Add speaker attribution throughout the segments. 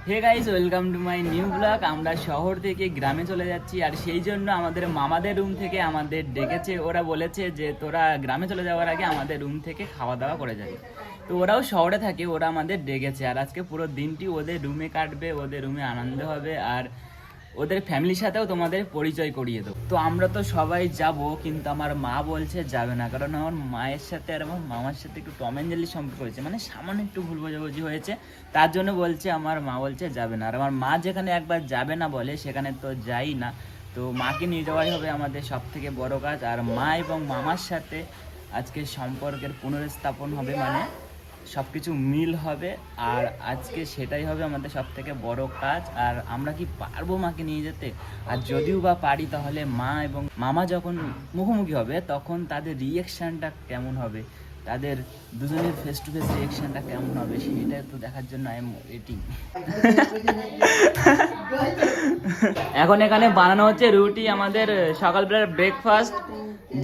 Speaker 1: Hey guys, welcome to my new blog. আমরা শহর থেকে গ্রামে চলে যাচ্ছি, আর সেই জন্য আমাদের মামাদের রুম থেকে আমাদের ডেকেছে। ওরা বলেছে যে তোরা গ্রামে চলে যাওয়ার আগে আমাদের রুম থেকে খাওয়া দাওয়া করে যাবে। তো ওরাও শহরে থাকে, ওরা আমাদের ডেকেছে। আর আজকে পুরো দিনটি ওদের রুমে কাটবে, ওদের রুমে আনন্দ হবে, আর ওদের ফ্যামিলির সাথেও তোমাদের পরিচয় করিয়ে দেবো। তো আমরা তো সবাই যাব, কিন্তু আমার মা বলছে যাবে না, কারণ আমার মায়ের সাথে আর আমার মামার সাথে একটু টম অ্যান্ড জেরি সম্পর্ক হয়েছে, মানে সামান্য একটু ভুল বোঝাবুঝি হয়েছে, তার জন্য বলছে। আমার মা বলছে যাবে না, আর আমার মা যেখানে একবার যাবে না বলে সেখানে তো যাই না। তো মাকে নিয়ে যাওয়াই হবে আমাদের সব থেকে বড় কাজ। আর মা এবং মামার সাথে আজকে সম্পর্কের পুনরস্থাপন হবে, মানে সব কিছু মিল হবে, আর আজকে সেটাই হবে আমাদের সব থেকে বড় কাজ। আর আমরা কি পারবো মাকে নিয়ে যেতে? আর যদিও বা পারি, তাহলে মা এবং মামা যখন মুখোমুখি হবে তখন তাদের রিয়েকশানটা কেমন হবে, তাদের দুজনের ফেস টু ফেস রিয়েকশানটা কেমন হবে, সেটা তো দেখার জন্য আই এম ওয়েটিং। এখন এখানে বানানো হচ্ছে রুটি, আমাদের সকালবেলার ব্রেকফাস্ট।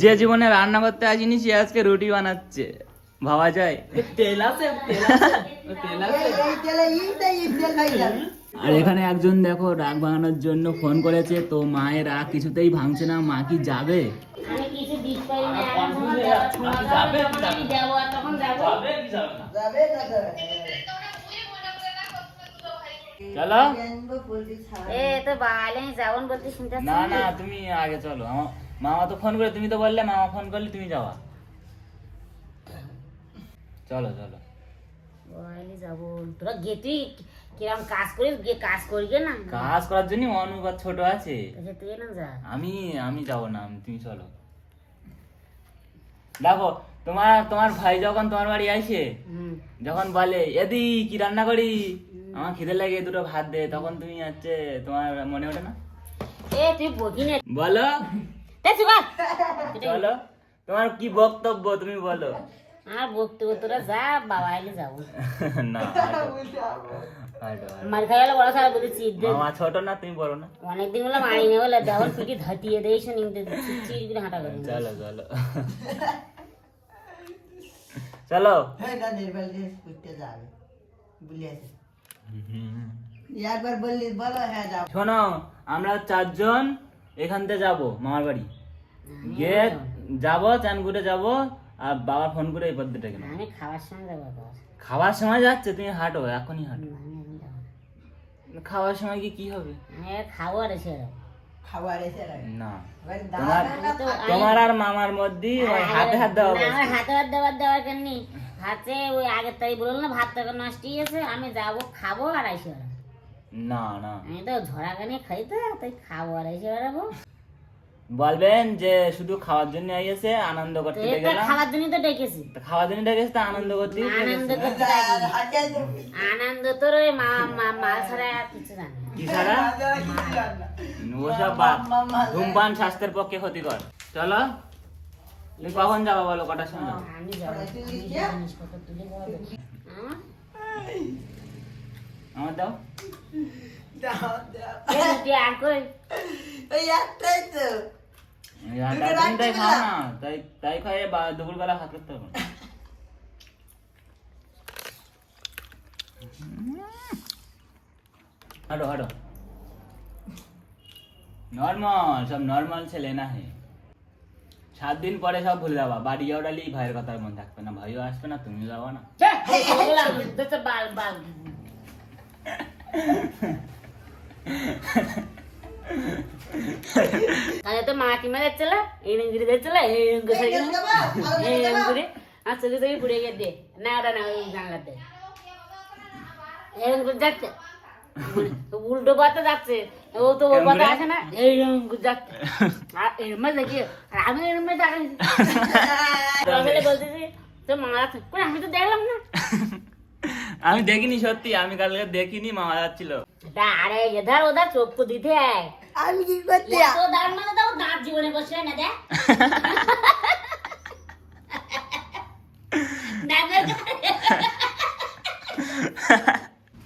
Speaker 1: যে জীবনে রান্না করতে আসিনি সে আজকে রুটি বানাচ্ছে, ভাবা যায়। আর এখানে একজন দেখো রাগ ভাঙানোর জন্য ফোন করেছে, তো মায়ের রাগ কিছুতেই ভাঙছে না। মা কি যাবে? চলো। না না, তুমি আগে চলো। মামা তো ফোন করে, তুমি তো বললে মামা ফোন করলে তুমি যাওয়া। চলো চলো
Speaker 2: যাবো। তোরা গেটি কিরম কাজ করিস, গিয়ে কাজ করবে না?
Speaker 1: কাজ করার জন্য অনুবাদ ছোট আছে।
Speaker 2: তুই না যা।
Speaker 1: আমি যাবো না, তুমি চলো। দেখো তোমার ভাই যখন তোমার বাড়ি আসে, যখন বলে এদি কি রান্না করি, আমার খিদে লাগে দুটো ভাত দে, তখন তুমি হচ্ছে তোমার মনে ওঠে না?
Speaker 2: তুই বকি না,
Speaker 1: বলো। চলো, তোমার কি বক্তব্য তুমি বলো।
Speaker 2: আর বক্তব্য তোরা যা, বাবা এলে যাবো
Speaker 1: না।
Speaker 2: মার খাইলে বড় সারা বলেছি,
Speaker 1: মামা ছোট না, তুমি বড় না।
Speaker 2: অনেকদিন বলে মারি না বলে দেওয়ার পিঠে ধাটিয়ে দেয়, শুনি চিড় করে হাঁটা করে।
Speaker 1: চলো চলো চলো। শোনো, আমরা 4 জন এখান থেকে যাবো মামার বাড়ি, গিয়ে যাবো, চান করে যাবো, আর বাবা ফোন করে এই পদ্ধতিটা কেন।
Speaker 2: আমি খাওয়ার সময় যাবো।
Speaker 1: খাওয়ার সময় যাচ্ছে? তুমি হাঁটো, এখনই হাঁটো। খাওয়ার সময় কি হবে?
Speaker 2: খাবো আর এসে
Speaker 1: না, তোমার আর মামার মধ্যে হাতে হাত দেওয়া।
Speaker 2: আমার হাতে হাত দেওয়ার জন্য হাতে ওই আগের তাই বলল না, ভাত টাকা নষ্ট হয়েছে, আমি যাবো খাবো আর এসে
Speaker 1: না না,
Speaker 2: আমি তো ঝরা গানে খাই, তো তাই খাবো আর এসে বেড়াবো।
Speaker 1: বলবেন যে শুধু খাওয়ার জন্য আইছে, আনন্দ করতে গেলাম।
Speaker 2: খাওয়ার জন্য তো ডেকেছি,
Speaker 1: খাওয়ার জন্য ডেকেছি, তো আনন্দ করতে।
Speaker 2: আনন্দ তোর ওই মা ছাড়া কিছু জানে
Speaker 1: কি ছাড়া? ওসব ধূমপান স্বাস্থ্যের পক্ষে ক্ষতিকর। চলো, তুমি কখন যাবো বলো, কটার সময়?
Speaker 2: আমি যাবো, জিনিসপত্র তুলে
Speaker 1: আমার দাও।
Speaker 2: আর কই
Speaker 1: তাই খাও না, তাই খাই দুপুর বেলা ভাত করতে হবে। হাঁটো হাঁটো, নর্মাল, সব নর্মাল ছেলে না হে। 7 দিন পরে সব ভুলে যাবা, বাড়ি যাওয়া ডালি ভাইয়ের কথার মনে থাকবে না, ভাইও আসবে না, তুমিও যাবো না।
Speaker 2: তাহলে তো মাটি মারা চল, এই রঙিরে দেখছিল, এই রঙ করে আর চলে চলে পুড়ে গিয়ে দে না, ওটা না ওই জানলাতে এরকম করে যাচ্ছে, উল্টো পাতে যাচ্ছে, ও তো ওর পাতে আসে না, এইরকম করে যাচ্ছে। আর এর মধ্যে দেখি, আর আমি এর মধ্যে বলতেছি তো মারা, আমি তো দেখলাম না।
Speaker 1: আমি দেখিনি, সত্যি আমি কালকে দেখিনি, মামা যাচ্ছিল।
Speaker 2: আরে এধার ওধার চোখ দিতে আমি কি করতে দাঁড় মানে দাও, দাঁত জীবনে বসে না দেখ।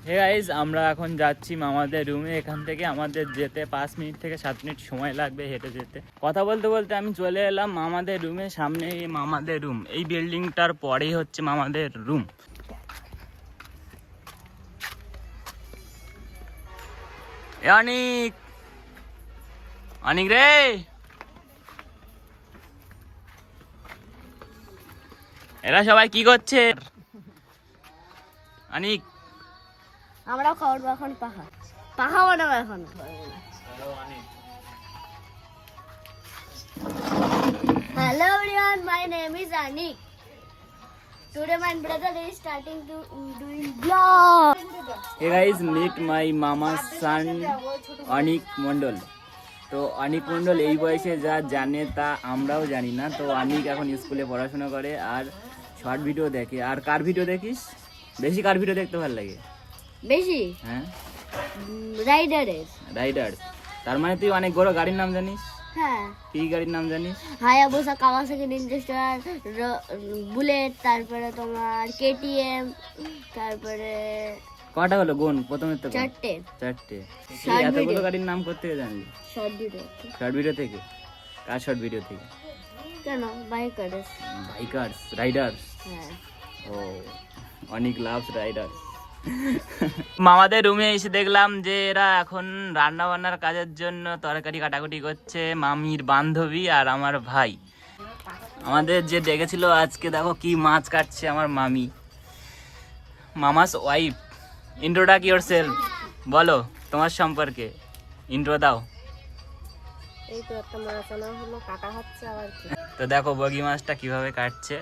Speaker 1: হে গাইস, আমরা এখন যাচ্ছি মামাদের রুমে। এখান থেকে আমাদের যেতে 5 মিনিট থেকে 7 মিনিট সময় লাগবে হেঁটে যেতে। কথা বলতে বলতে আমি চলে এলাম মামাদের রুমে। সামনে মামাদের রুম, এই বিল্ডিংটার পরেই হচ্ছে মামাদের রুম। এ অনিক, অনিক রে, এরা সবাই কি করছে? অনিক,
Speaker 3: আমরাও খাওয়াবো এখন পাখা পাখা বানাবো এখন। Hello everyone, my name is Anik. Today my brother is starting to doing vlog.
Speaker 1: Hey guys, meet my mama's son অনিক মন্ডল। তো অনিক মন্ডল এই বয়সে যা জানে তা আমরাও জানি না। তো অনিক এখন স্কুলে পড়াশোনা করে আর শর্ট ভিডিও দেখে। আর কার ভিডিও দেখিস বেশি? কার ভিডিও দেখতে ভালো লাগে
Speaker 3: বেশি?
Speaker 1: হ্যাঁ,
Speaker 3: রাইডারের।
Speaker 1: রাইডার। তার মানে তুই অনেক বড় গাড়ির নাম জানিস?
Speaker 3: হ্যাঁ,
Speaker 1: কি গাড়ির নাম জানিস?
Speaker 3: Hayabusa, Kawasaki Ninja star, bullet, তারপরে তোমার কেটিএম, তারপরে
Speaker 1: কটা হলো গুণ? প্রথমে তো
Speaker 3: চারটে।
Speaker 1: চারটে।
Speaker 3: Short
Speaker 1: এতগুলো
Speaker 3: video।
Speaker 1: গাড়ির নাম করতে জানলি?
Speaker 3: Short video.
Speaker 1: শর্ট ভিডিও থেকে? কার শর্ট ভিডিও থেকে?
Speaker 3: কেন? বাইকার্স।
Speaker 1: Bikers, Riders.
Speaker 3: হ্যাঁ।
Speaker 1: ও, অনেক লাভ রাইডার। মামাদের রুমে এসে দেখলাম যে এরা এখন রান্না বান্নার কাজের জন্য তরকারি কাটাকুটি করছে। মামির বান্ধবী আর আমার ভাই আমাদের যে ডেকেছিল আজকে, দেখো কি মাছ কাটছে আমার মামি, মামাস ওয়াইফ। ইন্ট্রোডাক ইয়োর সেলফ, বলো তোমার সম্পর্কে, ইন্ট্রো দাও।
Speaker 3: এই তো একটা মাছ আনা হলো, কাটা হচ্ছে আবার কি।
Speaker 1: তো দেখো বগি মাছটা কিভাবে কাটছে।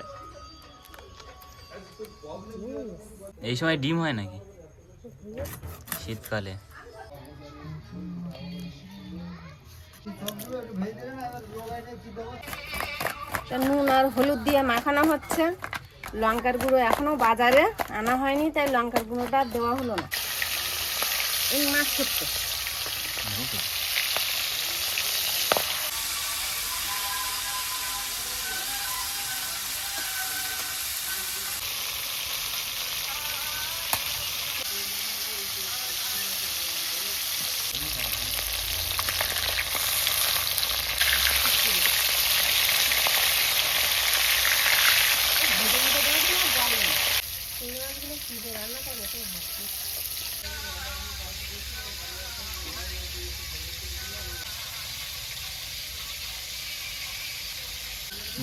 Speaker 1: এই সময় ডিম হয় নাকি শীতকালে?
Speaker 4: নুন আর হলুদ দিয়ে মাখানো হচ্ছে। লঙ্কার গুঁড়ো এখনো বাজারে আনা হয়নি, তাই লঙ্কার গুঁড়োটা দেওয়া হলো না। এই মাছ করতে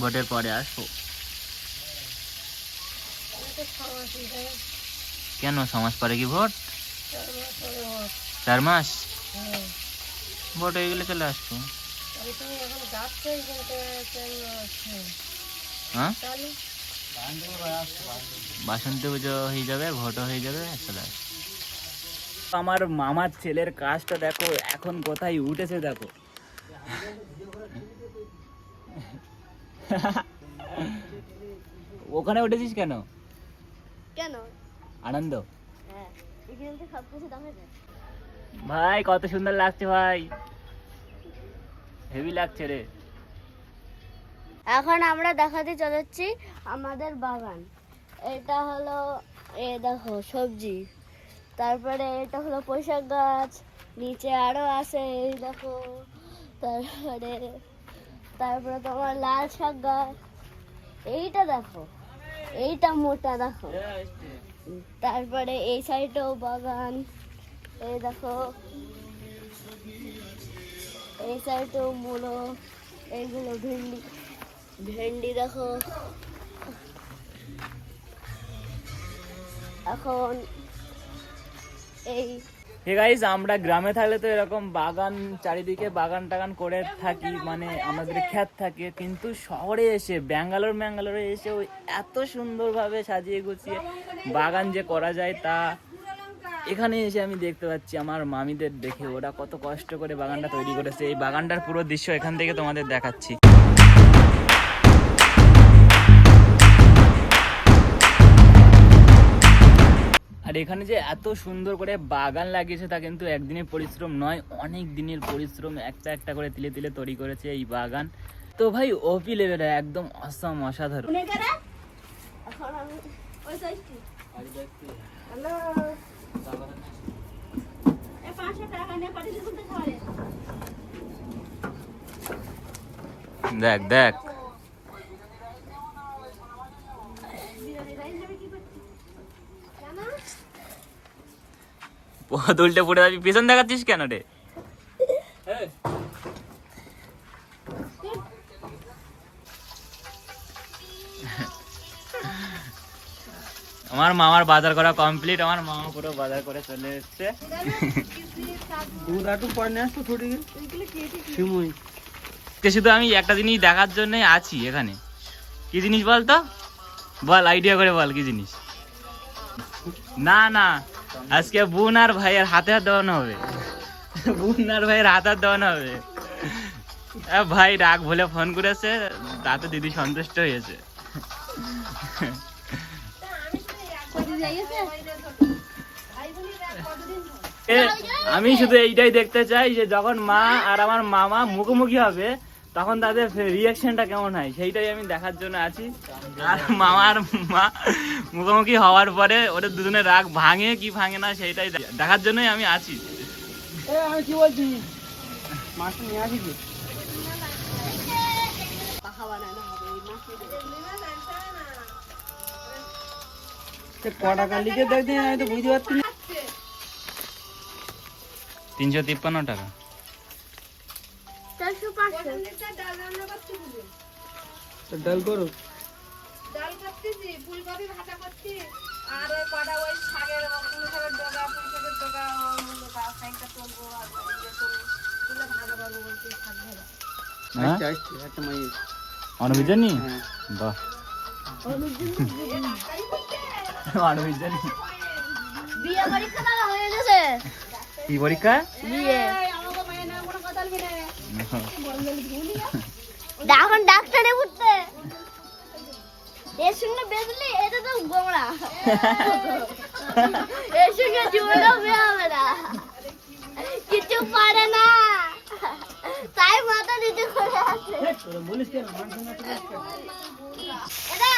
Speaker 1: ভোটের পরে আসবো। কেন 6 মাস পরে কি ভোট? 4 মাস ভোট হয়ে গেলে চলে আসবো। হ্যাঁ, বাসন্তী পুজো হয়ে যাবে, ভোটও হয়ে যাবে, চলে আসবো। আমার মামার ছেলের কাজটা দেখো এখন কোথায় উঠেছে দেখো। ওখানে উঠেছিস কেন?
Speaker 3: কেন?
Speaker 1: আনন্দ।
Speaker 3: হ্যাঁ, এখানে তো সব কিছু দাম আছে।
Speaker 1: ভাই কত সুন্দর লাগছে ভাই, হেভি লাগছে রে।
Speaker 3: এখন আমরা দেখাতে চলেছি আমাদের বাগান। এটা হলো, এ দেখো সবজি, তারপরে এটা হলো পোশাক গাছ, নিচে আরো আছে এই দেখো, তারপরে তোমার লাল শাক গাছ, এইটা দেখো, এইটা মোটা দেখো, তারপরে এই সাইডেও বাগান, এই দেখো এই সাইডেও মূলো, এইগুলো ভেন্ডি, ভেন্ডি দেখো। এখন এই
Speaker 1: হে গাইস, আমরা গ্রামে থাকলে তো এরকম বাগান, চারিদিকে বাগান টাগান করে থাকি, মানে আমাদের ক্ষেত থাকে। কিন্তু শহরে এসে ব্যাঙ্গালোরে এসে ওই এত সুন্দরভাবে সাজিয়ে গুছিয়ে বাগান যে করা যায় তা এখানে এসে আমি দেখতে পাচ্ছি। আমার মামিদের দেখে ওরা কত কষ্ট করে বাগানটা তৈরি করেছে। এই বাগানটার পুরো দৃশ্য এখান থেকে তোমাদের দেখাচ্ছি। আর এখানে যে এত সুন্দর করে বাগান লাগিয়েছে তা কিন্তু একদিনের পরিশ্রম নয়, অনেক দিনের পরিশ্রম। একটা একটা করে তিলে তিলে তৈরি করেছে এই বাগান। তো ভাই ওপি লেভেলে একদম অসাম, অসাধারণ।
Speaker 3: এখন আমি ওই সাইডটি হ্যালো এ 500 টাকা নিয়ে পাঠিয়ে দিতে পারে।
Speaker 1: দেখ দেখ, পথ উল্টে পড়ে যাবি, পেছন দেখাচ্ছিস কেন রে? আমার মামার বাজার করা কমপ্লিট, আমার মামা পুরো বাজার করে চলে এসছে। শুধু আমি একটা জিনিস দেখার জন্য আছি এখানে। কি জিনিস বলতো, বল আইডিয়া করে বল কি জিনিস? না না, আজকে বোন আর ভাইয়ের হাতে হাত দেওয়ানো হবে, বোন আর ভাইয়ের হাত হাত দেওয়ানো হবে। ভাই রাগ বলে ফোন করেছে, তাতে দিদি সন্তুষ্ট হয়েছে। আমি শুধু এইটাই দেখতে চাই যে যখন মা আর আমার মামা মুখোমুখি হবে তখন তাদের রিয়াকশনটা কেমন হয়, সেইটাই আমি দেখার জন্য আছি। আর মামা আর মা মুখোমুখি হওয়ার পরে ওদের দুজনের রাগ ভাঙে কি ভাঙে না সেইটাই দেখার জন্যই আমি আছি।
Speaker 5: আমি কি বলছি, মাছটা নিয়ে আসি কি? কটা কার লিখে দেখতে আমি তো বুঝতে পারছি না।
Speaker 1: 353 টাকা।
Speaker 3: 400-500
Speaker 5: তো ডাল করো।
Speaker 4: ডাল করতেছি, ফুলকপি ভাজা করছি, আর ওই কটা ওই শাকের শাকের ডগা, পুঁই শাকের ডগা, শাকটা তুলবো আর ইয়ে করবো, তুলে ভাজা করবো বলছি, শাক ভাজা।
Speaker 1: হ্যাঁ?
Speaker 5: একটা মাইয়ে।
Speaker 1: অনুবিজনী?
Speaker 5: হ্যাঁ।
Speaker 1: বাহ, অনুবিজনী।
Speaker 3: বিয়ে পরীক্ষা দেওয়া হয়ে গেছে।
Speaker 1: কি পরীক্ষা?
Speaker 3: বিয়ে।
Speaker 4: এই, আমাকে মায়ের নাম কোনো কথা লিখে নেয়।
Speaker 3: এখন ডাক্তারে উঠতে এর সঙ্গে বেজলি, এটা তো গোমড়া, এর সঙ্গে জীবনেও বিয়ে হবে না, কিছু পারে না, তাই মাথা দিতে করে আছে।
Speaker 5: বলিস কেন?
Speaker 3: এটা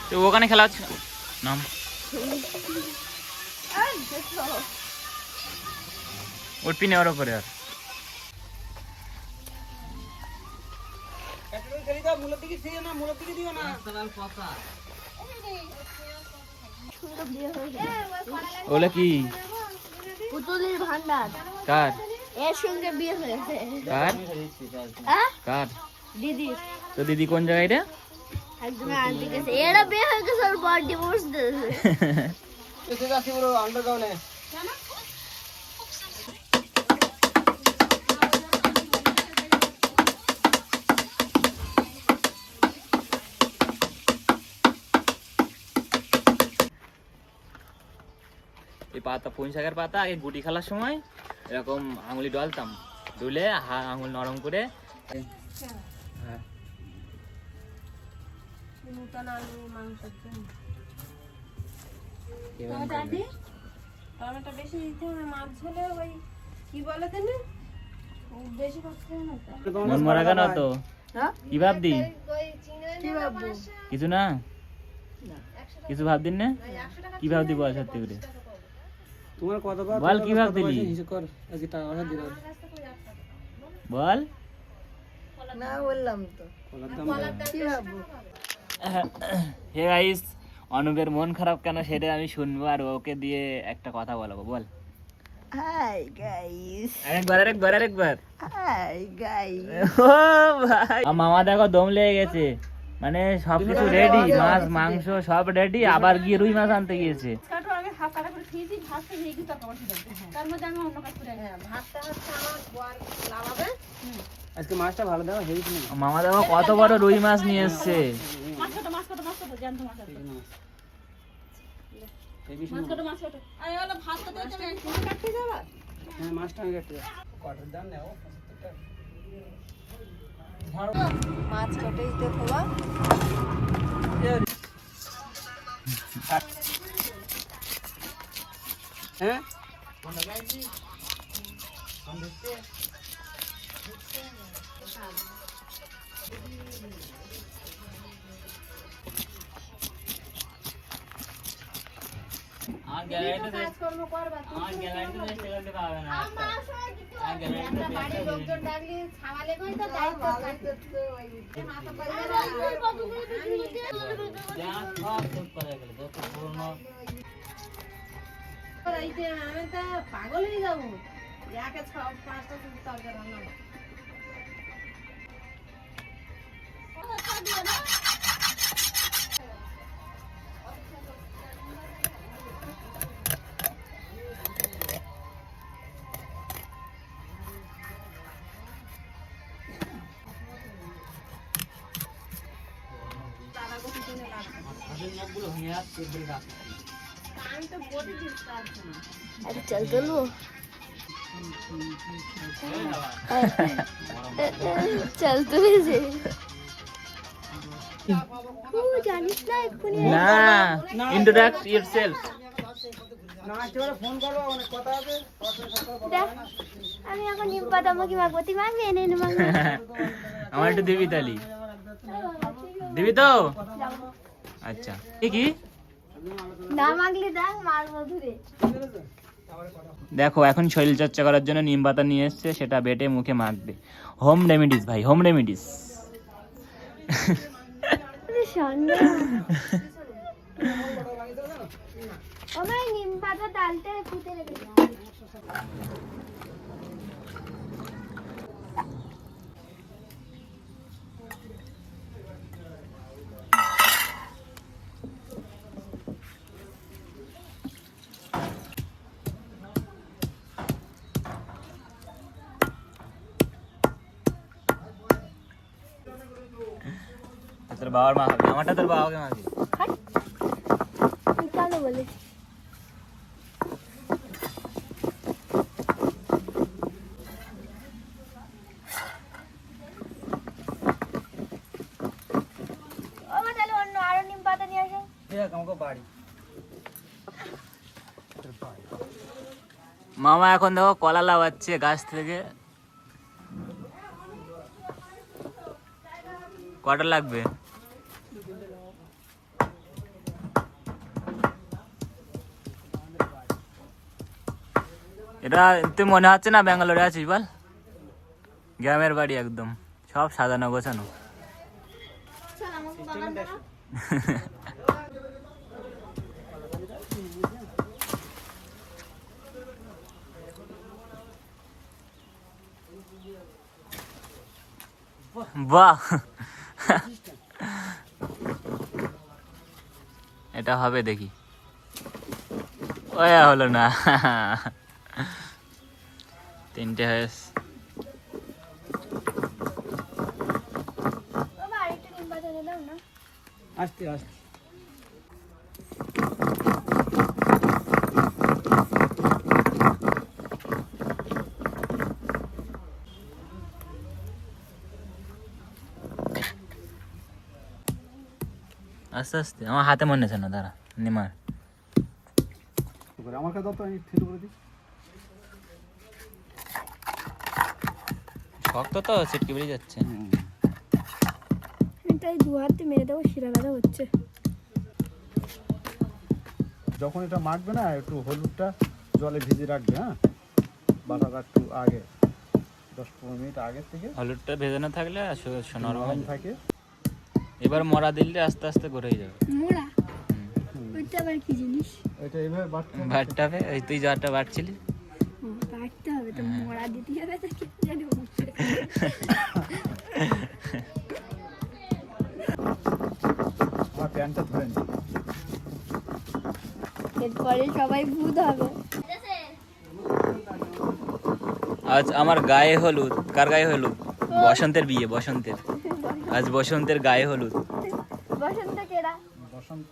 Speaker 1: তো ওখানে খেলা হচ্ছে নাম। উঠবি না ওর উপরে আর।
Speaker 5: খেলি দাও, মূলের দিকে দিও না, মূলের দিকে দিও না।
Speaker 1: ওগুলো কি?
Speaker 3: পুতুলির ভান্ডার,
Speaker 1: কার?
Speaker 3: এর সঙ্গে বিয়ে হয়েছে।
Speaker 1: কার?
Speaker 3: হ্যাঁ,
Speaker 1: কার?
Speaker 3: দিদি
Speaker 1: তো দিদি কোন জায়গায় রে?
Speaker 3: একজন আন্টি গেছে, এরা বিয়ে হয়ে গেছে, ওর বর ডিভোর্স দিয়েছে।
Speaker 5: এসে যাচ্ছি পুরো আন্ডারগ্রাউন্ডে।
Speaker 1: এই পাতা, পুঁই শাকের পাতা আগে গুটি খেলার সময় এরকম আঙুলি ডলতাম, ডুলে আঙুল নরম করে। হ্যাঁ,
Speaker 4: নতুন আলু মাংসের জন্য
Speaker 1: এবার করবে।
Speaker 4: টমেটো বেশি দিতে হবে, মাছ ঝোলে ওই কি বলে তেনে বেশি করতে হবে না তো।
Speaker 1: মন মরা কেন তো?
Speaker 4: হ্যাঁ?
Speaker 1: কি ভাবদি?
Speaker 4: কি ভাববো?
Speaker 1: কিছু না, কিছু ভাবদিন না? কি ভাবদি বল সত্যি করে
Speaker 5: তোমার কত
Speaker 1: বল, কি ভাবছিলি?
Speaker 5: হিসেব কর, আজকে টাকা পয়সা দিলাম।
Speaker 1: বল।
Speaker 4: না বললাম তো,
Speaker 5: কলার দাম
Speaker 4: কি ভাববো?
Speaker 1: হে গাইস, অনুপের মন খারাপ কেন সেটা আমি শুনবো আর ওকে দিয়ে একটা কথা বলবো। বল।
Speaker 4: হাই গাইস,
Speaker 1: আরেকবার।
Speaker 4: Hi guys.
Speaker 1: ও ভাই, মামা দেখো দম লেগে গেছে, মানে সবকিছু রেডি, মাছ মাংস সব রেডি, আবার গিয়ে রুই মাছ আনতে গিয়েছে।
Speaker 2: কাটো আগে হাফ কাটা করে খেয়েছি, ভাতটা নিয়ে কিন্তু তরকারি বসে যাবে। তার মধ্যে আমি অন্য কাজ করে আসি।
Speaker 4: ভাতটা হচ্ছে আমার বর লাগাবে।
Speaker 5: আজকে মাছটা ভালো দাও, হেভি ছিল।
Speaker 1: মামা দেখো কত বড় রুই মাছ নিয়ে এসছে।
Speaker 2: মাছ কাটো, জ্যান্ত মাছ কাটো।
Speaker 5: হেভি ছিল।
Speaker 2: মাছ কাটো। আরে ওলা ভাতটা তো তুমি কাটতে যাবা?
Speaker 5: হ্যাঁ, মাছটা আমি কাটতে যাবো। কটার দাম নেও?
Speaker 4: মাছ কেটে দিতে খোলা।
Speaker 5: হ্যাঁ,
Speaker 1: আমার গ্যালারিতে আমার গ্যালারিতে দেখতে করতে পাবে না। আমার গ্যালারিতে
Speaker 4: বাড়ির লোকজন ডাকলে ছাওয়ালে কই তো দায়িত্ব থাকে।
Speaker 1: যা সব ঠিক করে গেল, যত পুরনো।
Speaker 4: আমি তো পাগল হয়ে যাবো। একে 5টা তুমি তরকারি রান্না করো। আমি তো বডি দিতে পারছি না।
Speaker 3: अरे चल तो लो चल तो ऐसे জানিস না এক্ষুনি
Speaker 1: না ইন্ট্রোডাক্ট ইয়োরসেলফ।
Speaker 5: না একেবারে ফোন করবো, অনেক কথা আছে।
Speaker 3: দেখ আমি এখন নিম পাতা আমাকে মাখবো, তুই মাখবি এনে এনে মাখবি।
Speaker 1: আমার একটু দিবি তালি, দিবি তো? আচ্ছা কি
Speaker 3: না মাখলে দেখ মারবো ধরে।
Speaker 1: দেখো এখন শরীর চর্চা করার জন্য নিম পাতা নিয়ে এসছে, সেটা বেটে মুখে মাখবে। হোম রেমেডিস ভাই, হোম রেমেডিস।
Speaker 3: আমার নিম পাতা ডালটা ফুটে রেখেছে।
Speaker 1: তোর বাবার মা হবে, আমারটা তোর বাবাকে মাখবি।
Speaker 3: তুই কেন বলিস? তাহলে অন্য আরো নিম পাতা নিয়ে আসো।
Speaker 5: আমাকে বাড়ি
Speaker 1: মামা এখন দেখো কলা লাগাচ্ছে গাছ থেকে। কটা লাগবে? এটা তুই মনে হচ্ছে না ব্যাঙ্গালোরে আছিস বল? গ্রামের বাড়ি একদম, সব সাজানো গোছানো। বাহ, এটা হবে দেখি। ওয়া হলো না, তিনটে হয়েছে।
Speaker 3: বাবা আরেকটা নিম পাতা এনে দাও না।
Speaker 5: আসতে আসতে
Speaker 1: আস্তে আস্তে, আমার হাতে মনে আছে না, দাঁড়া নিমার।
Speaker 5: আমার কাছে দাও তো, আমি থেতু করে দিই।
Speaker 1: শক্ত তো, ছিটকে বেরিয়ে যাচ্ছে।
Speaker 3: এটাই দু হাতে মেরে দেবো, শিরা ব্যথা হচ্ছে।
Speaker 5: যখন এটা মাখবে না, একটু হলুদটা জলে ভিজিয়ে রাখবে। হ্যাঁ, বাটাটা একটু আগে 10-15 মিনিট আগে থেকে
Speaker 1: হলুদটা ভেজানো থাকলে
Speaker 5: নরম থাকে।
Speaker 1: এবার মরা দিলে আস্তে আস্তে গড়েই যাবে।
Speaker 3: মোড়া ওইটা আবার কি জিনিস?
Speaker 5: এটা এইভাবে
Speaker 1: বাটতে হবে, এই তুই যাটা বাটছিলি।
Speaker 3: বাটতে হবে তো, মোড়া দিতে হবে তো, কি জানি।
Speaker 5: আমার প্যান্টটা ধরে নি।
Speaker 3: এরপরে সবাই ভূত হবে।
Speaker 1: আজ আমার গায়ে হলুদ। কার গায়ে হলুদ? বসন্তের বিয়ে, বসন্তের। আজ বসন্তের গায়ে হলুদ।
Speaker 3: বসন্ত কেরা?
Speaker 5: বসন্ত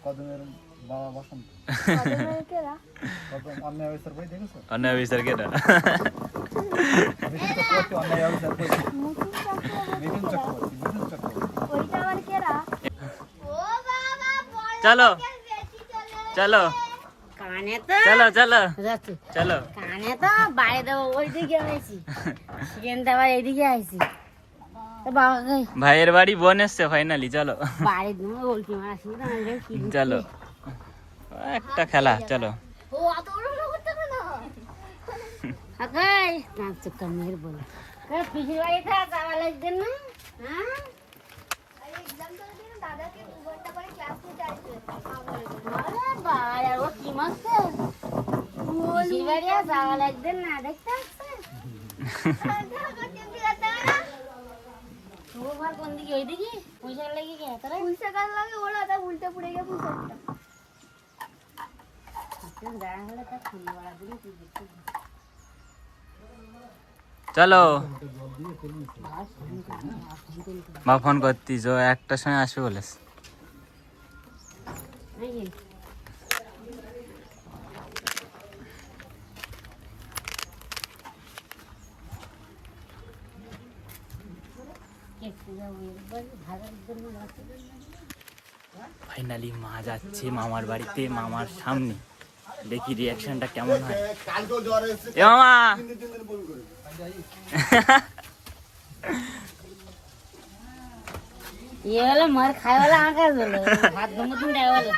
Speaker 5: কদমের বাবা বসন্ত।
Speaker 3: কেরা?
Speaker 5: কদম অন্যায় অবস্থার বই দেখেছো?
Speaker 1: অন্যায় বিচার কেটা?
Speaker 5: মিঠুন চক্রবর্তী অন্যায় অবস্থার বই।
Speaker 3: মুকুল চক্রবর্তী
Speaker 5: মিঠুন
Speaker 3: কেরা?
Speaker 5: চক্রবর্তী, মিঠুন চক্রবর্তী।
Speaker 3: ওইটা আবার কেরা?
Speaker 1: চলো চলো
Speaker 2: কানে তো
Speaker 1: চলো চলো
Speaker 2: যাচ্ছে,
Speaker 1: চলো।
Speaker 2: কানে তো বাইরে দেবো, ওইদিকে আইছি, সেখানটা আবার এইদিকে আইছি। তো বাবাকে
Speaker 1: ভাইয়ের বাড়ি বোন এসছে ফাইনালি, চলো
Speaker 2: বাড়ি দিয়ে উল্টি মারাছি না,
Speaker 1: চলো একটা খেলা, চলো।
Speaker 3: ও অত বড় বড় করতে হবে না।
Speaker 2: আকাই নাচ চক্কর মেয়ের বলে পিছিয়ে বাড়িতে যাওয়া লাগবে না। হ্যাঁ,
Speaker 3: এক্সাম চলার দিন দাদাকে 2 ঘন্টা করে ক্লাস নিতে আসবে।
Speaker 2: আরে বাবা, ও কি মারছে? পিসির বাড়ি আর যাওয়া লাগবে না দেখতে আসছে ও ঘর কোন দিকে ওই দিকে পয়সা লাগে কি তোরা
Speaker 3: পুঁইশাক গাছ লাগে ওরা তা উল্টে পড়ে গেছে পুঁইশাকটা।
Speaker 2: দাঁড়া হলে তার ফোন বলা দিলে তুই দেখতে
Speaker 1: চলো মা ফোন করতিস ও একটার সময় আসবে বলেস।
Speaker 2: নাকি একটু যাবো একবার ভাড়ার জন্য
Speaker 1: ফাইনালি মা যাচ্ছে মামার বাড়িতে, মামার সামনে। দেখি রিয়াকশনটা কেমন হয়। এ মামা
Speaker 2: ये वाला मार खाए वाला आंका बोलो हाथ दोनों तुम डाल वाला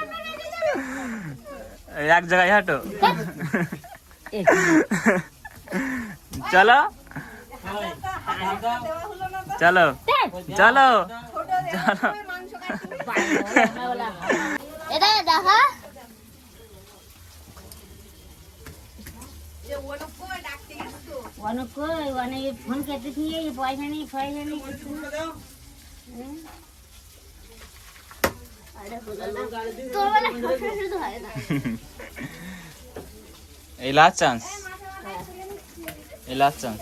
Speaker 1: এক জায়গায় হাঁটো।
Speaker 2: एक
Speaker 1: চলো চলো চলো চলো।
Speaker 2: वाला
Speaker 3: এটা দেখা
Speaker 2: वानो को वाने ये फोन करते थी ये पैसा नहीं कुछ नहीं
Speaker 3: তোর বেলা শুধু হয় না।
Speaker 1: এই লাস্ট চান্স, এই লাস্ট চান্স।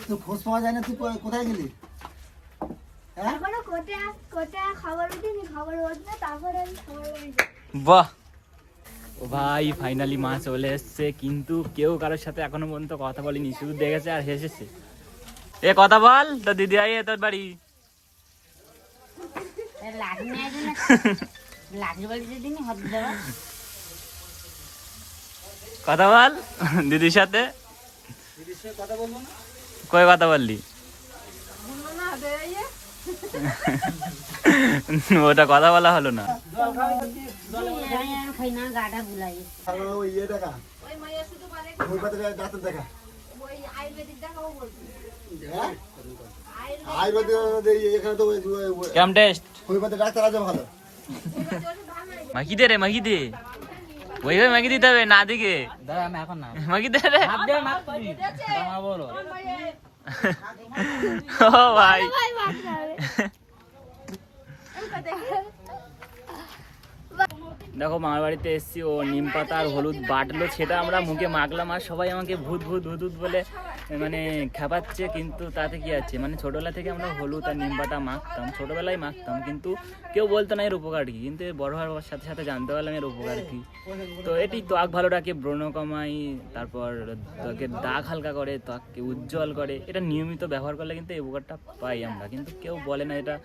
Speaker 6: তো খোঁজ পাওয়া যায় না, তুই কোথায় গেলি?
Speaker 3: এখনো কোটা খাবার উঠিনি, খাবার উঠবে তারপরে আমি খাবার বানিয়েছি।
Speaker 1: বাহ, ও ভাই ফাইনালি মা চলে এসছে, কিন্তু কেউ কারোর সাথে এখনো পর্যন্ত কথা বলেনি, শুধু দেখেছে আর হেসেছে। এ কথা বল, তো দিদি আই তোর বাড়ি।
Speaker 2: लाठी नहीं आए ना लाठी वाली दे देनी हाथ दबा
Speaker 1: কথা বল দিদির সাথে। কই কথা বললি? ওটা কথা বলা হলো না।
Speaker 2: खाई ना गाड़ा बुलाई
Speaker 6: ওই ইয়ে দেখা,
Speaker 4: ওই মাইয়া শুধু পারে
Speaker 6: ওই পাত্রে ডাক্তার দেখা।
Speaker 4: ওই আয়ুর্বেদিক দেখাবো বলছি।
Speaker 6: হ্যাঁ? আয়ুর্বেদিক এখানে তো
Speaker 1: কেমন টেস্ট?
Speaker 6: ওই পাত্রে ডাক্তার আছে ভালো।
Speaker 1: মাখি দে রে, মাখি দে। ওইভাবে মাখি দিতে হবে না দিকে। মাখি দে রে। ও ভাই
Speaker 3: ভাই মারতে হবে।
Speaker 1: দেখো মামার বাড়িতে এসেছি, ও নিম পাতা আর হলুদ বাটলো, সেটা আমরা মুখে মাখলাম, আর সবাই আমাকে ভূত ভূত ভূত ভূত বলে মানে খেপাচ্ছে। কিন্তু তাতে কি আছে, মানে ছোটবেলা থেকে আমরা হলুদ আর নিম পাতা মাখতাম, ছোটবেলায় মাখতাম, কিন্তু কেউ বলতো না এর উপকার কি। কিন্তু বড় হওয়ার সাথে সাথে জানতে পারলাম এর উপকার কি। তো এটি ত্বক ভালো রাখে, ব্রণ কমায়, তারপর ত্বকের দাগ হালকা করে, ত্বককে উজ্জ্বল করে। এটা নিয়মিত ব্যবহার করলে কিন্তু এই উপকারটা পাই আমরা, কিন্তু কেউ বলে না এটা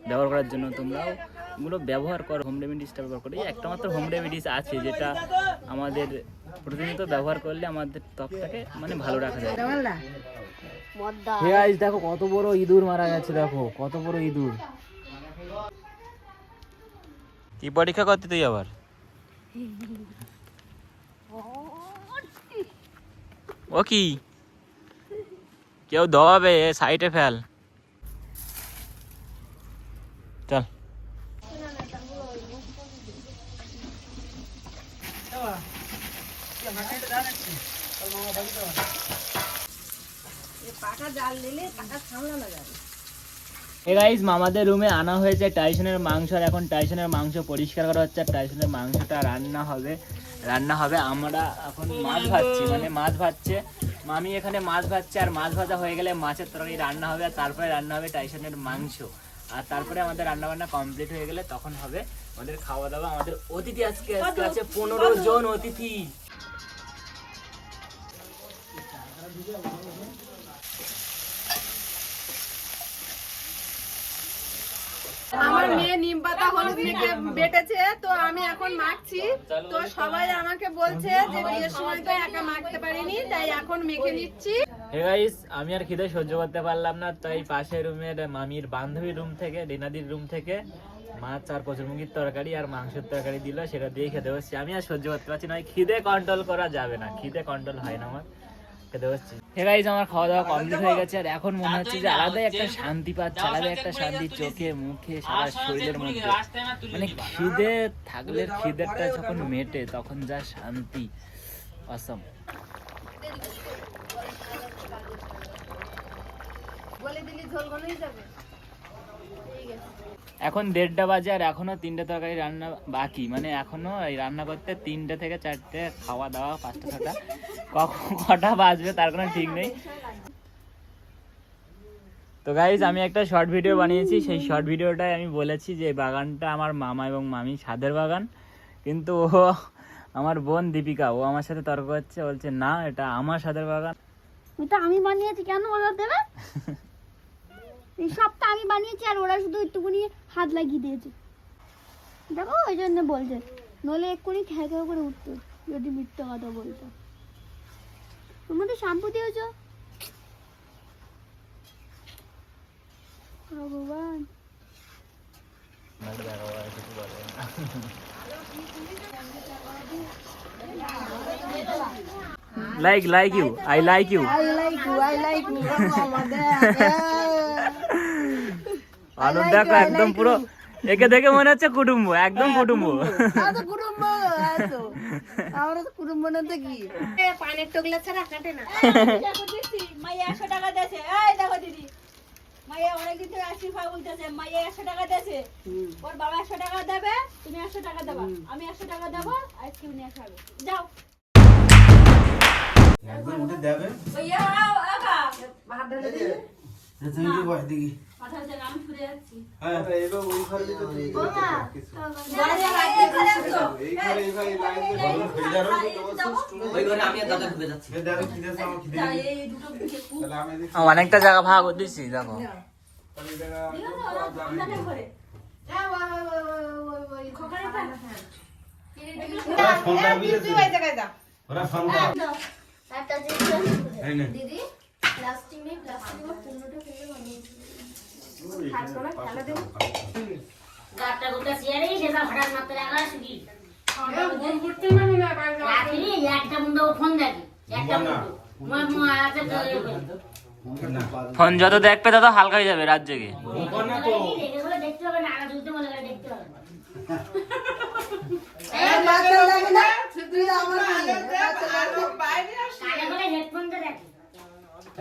Speaker 1: ব্যবহার করার জন্য। তোমরাও এগুলো ব্যবহার করো, হোম রেমেডিসটা ব্যবহার করো। এই একটা মাত্র হোম রেমেডিস আছে যেটা আমাদের প্রতিনিয়ত ব্যবহার করলে আমাদের ত্বকটাকে মানে ভালো রাখা যায়।
Speaker 3: মদ্দা
Speaker 1: দেখো কত বড় ইঁদুর মারা গেছে, দেখো কত বড় ইঁদুর। কি পরীক্ষা করতে তুই আবার? ও কি কেউ দবাবে, সাইডে ফেল। চল
Speaker 4: পাকা জাল নিলে পাকা সামলানো যাবে।
Speaker 1: গাইস, মামাদের রুমে আনা হয়েছে টাইসনের মাংস, আর এখন টাইসনের মাংস পরিষ্কার করা হচ্ছে, আর টাইসনের মাংসটা রান্না হবে। আমরা এখন মাছ ভাজছি, মানে মাছ ভাজছে মামি, এখানে মাছ ভাজছে, আর মাছ ভাজা হয়ে গেলে মাছের তরকারি রান্না হবে, আর তারপরে রান্না হবে টাইসনের মাংস। আর তারপরে আমাদের রান্না বান্না কমপ্লিট হয়ে গেলে তখন হবে আমাদের খাওয়া দাওয়া। আমাদের অতিথি আজকে আছে 15 জন অতিথি।
Speaker 4: আমার মেয়ে নিম পাতা হলুদ মেখে বেটেছে, তো আমি এখন মাখছি। তো সবাই আমাকে বলছে যে বিয়ের সময় তো একা মাখতে পারিনি, তাই এখন মেখে নিচ্ছি।
Speaker 1: হে গাইস, আমি আর খিদে সহ্য করতে পারলাম না, তাই পাশের রুমের মামির বান্ধবীর রুম থেকে, রিনাদির রুম থেকে মাছ আর কচুরমুখির তরকারি আর মাংসের তরকারি দিল, সেটা দিয়ে খেতে বসছি। আমি আর সহ্য করতে পারছি না, খিদে কন্ট্রোল করা যাবে না, খিদে কন্ট্রোল হয় না আমার। খেতে বসছি। হে গাইস, আমার খাওয়া দাওয়া কমপ্লিট হয়ে গেছে আর এখন মনে হচ্ছে যে আলাদাই একটা শান্তি পাচ্ছে, আলাদাই একটা শান্তি চোখে মুখে সারা শরীরের মধ্যে। মানে খিদে থাকলে খিদেরটা যখন মেটে তখন যা শান্তি, অসম।
Speaker 4: বলে দিলি ঝোল ঘনই যাবে।
Speaker 1: এখন 1:30 বাজে আর এখনো 3টে তরকারি রান্না বাকি। মানে এখনো এই রান্না করতে 3টে থেকে 4টে, খাওয়া দাওয়া 5টা 6টা, কখন কটা বাজবে তার কোনো ঠিক নেই। তো গাইজ, আমি একটা শর্ট ভিডিও বানিয়েছি। সেই শর্ট ভিডিওটায় আমি বলেছি যে বাগানটা আমার মামা এবং মামি ছাদের বাগান, কিন্তু ও আমার বোন দীপিকা, ও আমার সাথে তর্ক হচ্ছে, বলছে না এটা আমার ছাদের বাগান।
Speaker 3: এটা আমি বানিয়েছি, কেন ওরা দেবে? এই সবটা আমি বানিয়েছি আর ওরা শুধু একটুখানি হাত লাগিয়ে দিয়েছে। দেখো ওই জন্য বলছে, নলে এক্ষুনি খেয়ে খেয়ে করে উঠতো যদি মিথ্যে কথা বলতো। তোমরা তো শ্যাম্পু দিয়েছ ভগবান।
Speaker 1: like you, I like you. আলু দেখো একদম পুরো, একে দেখে মনে হচ্ছে কুটুম্ব, একদম কুটুম্ব।
Speaker 4: পানের টোকলা ছাড়া কাটে না।
Speaker 7: মাইয়া 100 টাকা দিয়েছে। এই দেখো দিদি, মাইয়া অনেকদিন থেকে আসি ভাই বলতেছে মাইয়া 100 টাকা দিয়েছে, ওর বাবা 100 টাকা দেবে, তুমি 100 টাকা দেবা, আমি 100 টাকা দেবো, আইসক্রিম নিয়ে খাবে। যাও
Speaker 6: একদম উঠে দেবে
Speaker 7: ভাইয়া, একা
Speaker 4: ভাত ঢেলে দিবি।
Speaker 6: তুমি কি বয় দেখি
Speaker 7: পাঠাতে আমি ফিরে যাচ্ছি।
Speaker 6: হ্যাঁ এইবার ওই ঘরে তো তুই
Speaker 7: বড় জায়গায় এখানে আসো।
Speaker 8: ওই ঘরে আমি আর দাদা ঢুকে যাচ্ছি।
Speaker 6: দেখো কি দেশ আমার খিদে
Speaker 7: যাই, এই দুটো দিকে খুব
Speaker 6: তাহলে আমি দেখি
Speaker 1: অনেকটা জায়গা ভাগ করে দিচ্ছি, দেখো।
Speaker 7: ঠান্ডা করে
Speaker 4: ওই
Speaker 7: খোকারে থাক।
Speaker 4: তুই ওই জায়গায় যা।
Speaker 6: ওরা ফোন করো
Speaker 3: একটা জিনিস
Speaker 6: এই নে
Speaker 3: দিদি, প্লাস্টিক নেই, প্লাস্টিকের পূর্ণটা ফেলে বানিয়েছি।
Speaker 2: গাটটা গোটা চেয়ারেই যেটা হঠাৎ মাত্র লাগা শুকি
Speaker 4: ঘুম করতে মানে না বাইরে।
Speaker 2: রাত্রি একটা বন্ধু ফোন দেখি, একটা বন্ধু মই আছে
Speaker 1: ফোন যত দেখবে তত হালকা হয়ে যাবে রাত জেগে।
Speaker 2: এগুলো দেখতে হবে না, আগে দুটো মনে করে দেখতে হবে। কানে করে হেডফোনটা দেখি,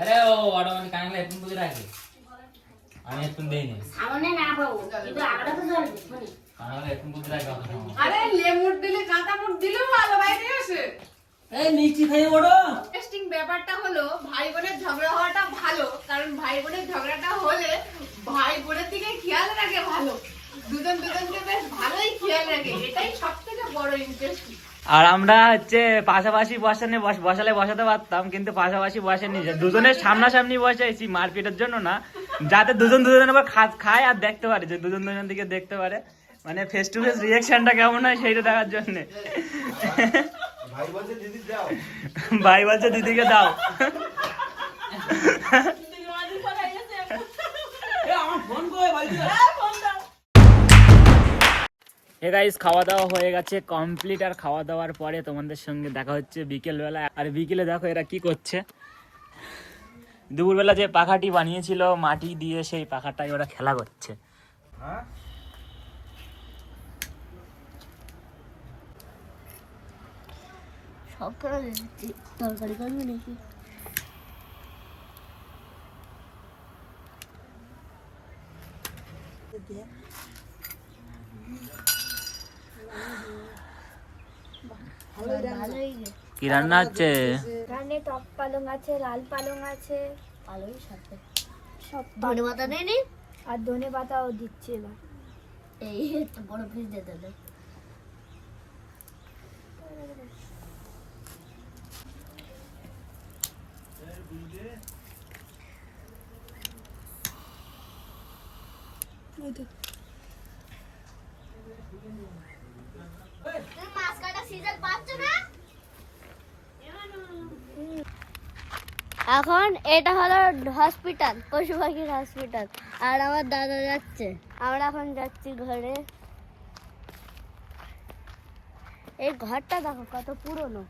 Speaker 8: আরে ও অটোমেটিক কানেক্ট হেডফোন বুঝে রাখে, আমি হেডফোন দেই না,
Speaker 2: সামনে না পাবো কিন্তু আগটা তো চলবে শুনি।
Speaker 8: কানেক্ট হেডফোন বুঝে রাখে।
Speaker 4: আরে লেমুর দিলে কাঁচা মুট দিলেও ভালো বাইরে আসে।
Speaker 8: এই মিষ্টি খেয়ে ওড়ো।
Speaker 4: ইন্টারেস্টিং ব্যাপারটা হলো ভাই বোনের ঝগড়া হওয়াটা ভালো, কারণ ভাই বোনের ঝগড়াটা হলে ভাই বোনের দিকে খেয়াল রাখে ভালো, দুজন দুজনকে বেশ ভালোই খেয়াল রাখে, এটাই সব থেকে বড় ইন্টারেস্টিং।
Speaker 1: আর আমরা হচ্ছে পাশাপাশি বসালে বসাতে পারতাম, কিন্তু পাশাপাশি বসেনি, দুজনের সামনাসামনি বসাইছি মারপিটের জন্য না, যাতে দুজন দুজনের আবার খায় আর দেখতে পারে, যে দুজন দুজন দিকে দেখতে পারে, মানে ফেস টু ফেস রিয়াকশনটা কেমন হয় সেইটা দেখার জন্য।
Speaker 6: ভাই বলছে দিদি যাও
Speaker 1: ভাই বলছে দিদিকে দাও। হে গাইস, খাওয়া দাওয়া হয়ে গেছে কমপ্লিট। আর খাওয়া দাওয়ার পরে তোমাদের সঙ্গে দেখা হচ্ছে বিকেলবেলা। আর বিকেলে দেখো এরা কি করছে, দুপুরবেলা যে পাখাটি বানিয়েছিল মাটি দিয়ে, সেই পাখাটাই ওরা খেলা করছে।
Speaker 6: হ্যাঁ
Speaker 3: সব করে দিচ্ছি, তরকারি করবি নাকি? ভালোই
Speaker 1: কি রান্না হচ্ছে?
Speaker 3: এখানে টক পালং আছে, লাল পালং আছে, পালং সাথে সব ধনে পাতা নেই আর ধনে পাতাও দিচ্ছে না, এই একটু বড় পিস দিতে দেয়। মাছ কাটা সিজন পাচ্ছ না? এখন এটা হলো হসপিটাল, পশু পাখির হসপিটাল, আর আমার দাদা যাচ্ছে, আমরা এখন যাচ্ছি ঘরে। এই ঘরটা দেখো কত পুরনো,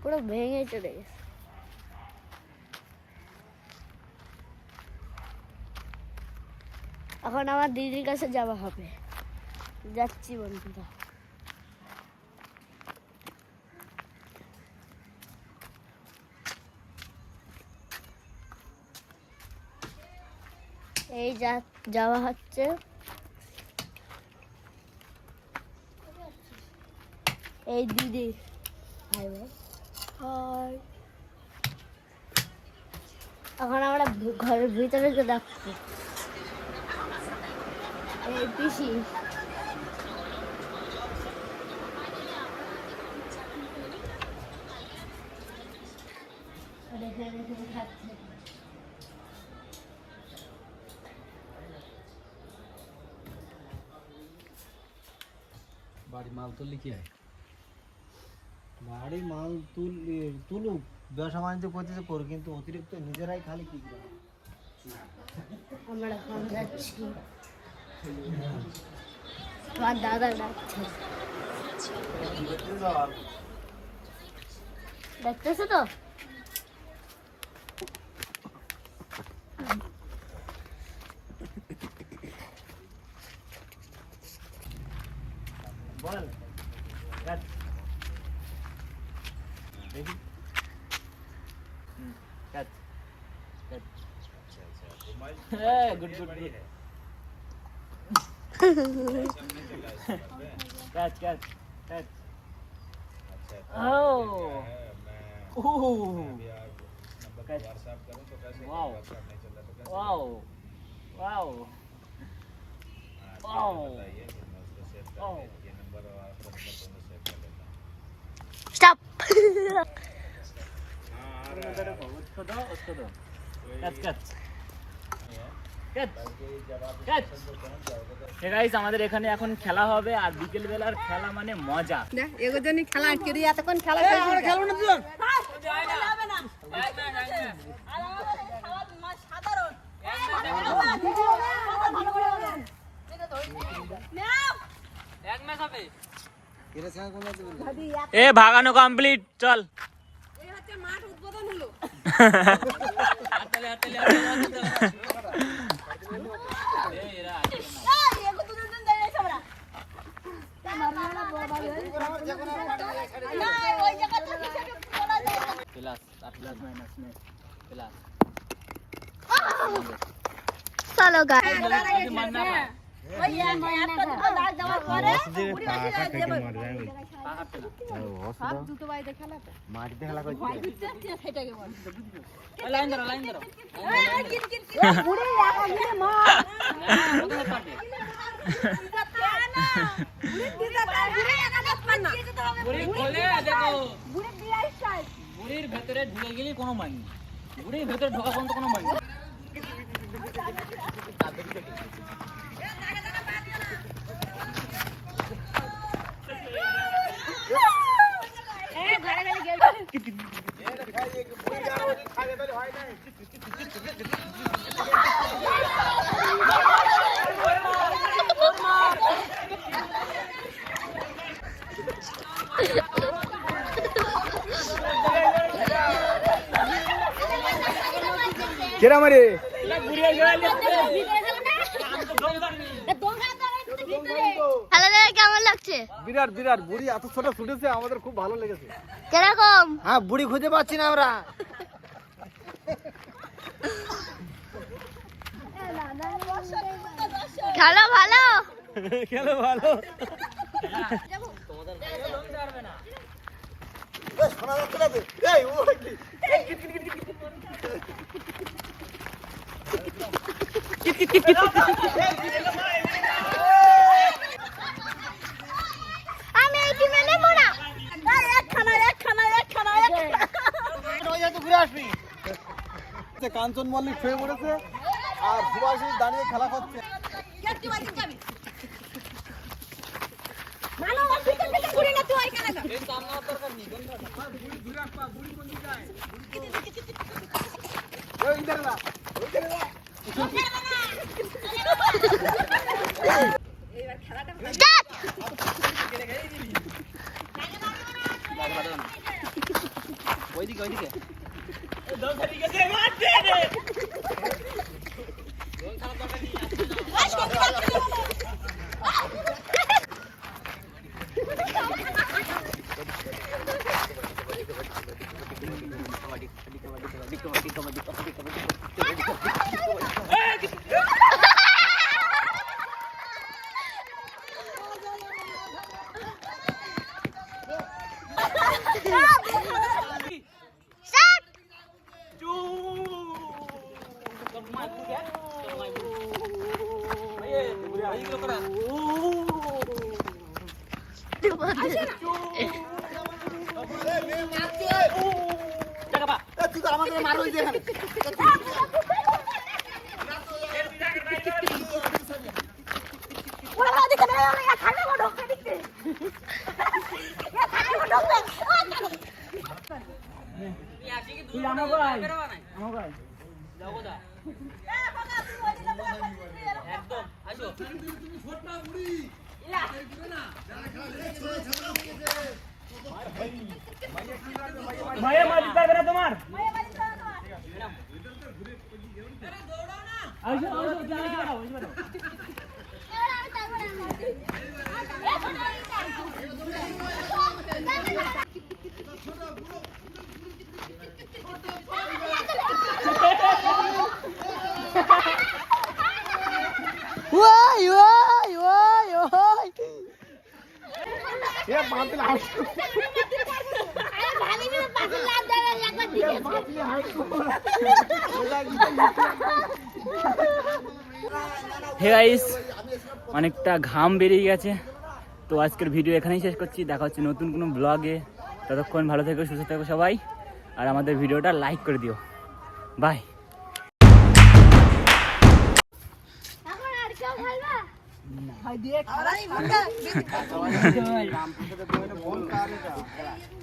Speaker 3: পুরো ভেঙে চলে গেছে। এখন আমার দিদির কাছে যাওয়া হবে, যাচ্ছি বন্ধুরা। এই যাওয়া হচ্ছে। এই দিদি এখন আমরা ঘরের ভিতরে যাচ্ছি। এই পিসি খাচ্ছে।
Speaker 5: বাড়ি মাল তুললি কি হয়? বাড়ি মাল তুলুক, ব্যবসা বাণিজ্য করতেছে করুক, কিন্তু অতিরিক্ত নিজেরাই খালি কি করে।
Speaker 3: আমরা এখন যাচ্ছি, আমার দাদা ডাকছে। দেখতেছো তো?
Speaker 1: বল কাট দেখি কাট কাট হ্যাঁ good good good cut cut cut ও cut wow wow wow wow
Speaker 3: stop.
Speaker 1: उसको दो cut cut cut cut. Guys আমাদের এখানে এখন খেলা হবে, আর বিকেল বেলার খেলা মানে মজা।
Speaker 4: দেখ এগো জন্য খেলা আটকে দিয়ে এতক্ষণ খেলা খেলবো না তুই
Speaker 7: যাবে না আর আমাদের খাওয়া সাধারণ ভালো করে বলেন নাও
Speaker 8: এক ম্যাচ হবে
Speaker 1: এ ভাগানো কমপ্লিট, চল।
Speaker 4: এই হচ্ছে মাঠ উদ্বোধন হলো।
Speaker 8: হাততালি হাততালি এই এরা
Speaker 7: এই এগো দুজন দাঁড়িয়ে আছে আমরা না ওই জায়গা থেকে কিছু বলা যায় না
Speaker 1: প্লাস আর প্লাস মাইনাস নে প্লাস
Speaker 3: চলো গাইস,
Speaker 1: মারনা পায়
Speaker 7: ওই একটা দুটো লাগ দেওয়ার পরে পুরি বাজি দেব
Speaker 1: পাকাতে না
Speaker 4: হাত দুটো বাইরে খেলাতে
Speaker 5: মাটিতে খেলা করছে।
Speaker 7: সেটাকে বল
Speaker 1: লাইন ধরো
Speaker 7: পুরি একা গিয়ে মার
Speaker 1: ওদের পাটে বুড়ি বলে দেখো বুড়ির ভেতরে ঢুকে গেলে কোনো মান নেই, বুড়ির ভেতরে ঢোকা পর্যন্ত কোনো মান নেই।
Speaker 5: কেরা মারে
Speaker 3: খেলাটা কেমন লাগছে?
Speaker 5: বিরাট বিরাট বুড়ি এত ছোট ছুটেছে, আমাদের খুব ভালো লেগেছে।
Speaker 3: কিরকম?
Speaker 5: হ্যাঁ, বুড়ি খুঁজে পাচ্ছি না আমরা।
Speaker 3: খেলা ভালো,
Speaker 5: খেলো ভালো। শোনা যাচ্ছে না তো? এই, ও কি?
Speaker 3: আমি এই টিমে নেব না।
Speaker 5: ঘুরে আসবি। কাঞ্চন মল্লিক শুয়ে পড়েছে আর সুভাষিস দাঁড়িয়ে খেলা করছে।
Speaker 1: ওইদিকে ওইদিকে
Speaker 6: তুই তো আমাকে মারো এখানে
Speaker 1: হে গাইস, অনেকটা ঘাম বেরিয়ে গেছে, তো আজকের ভিডিও এখানেই শেষ করছি। দেখা হচ্ছে নতুন কোনো ব্লগে। ততক্ষণ ভালো থেকো, সুস্থ থেকো সবাই, আর আমাদের ভিডিওটা লাইক করে দিও। বাই।
Speaker 3: এখন আর কেউ খেলবা?
Speaker 6: বল কার এটা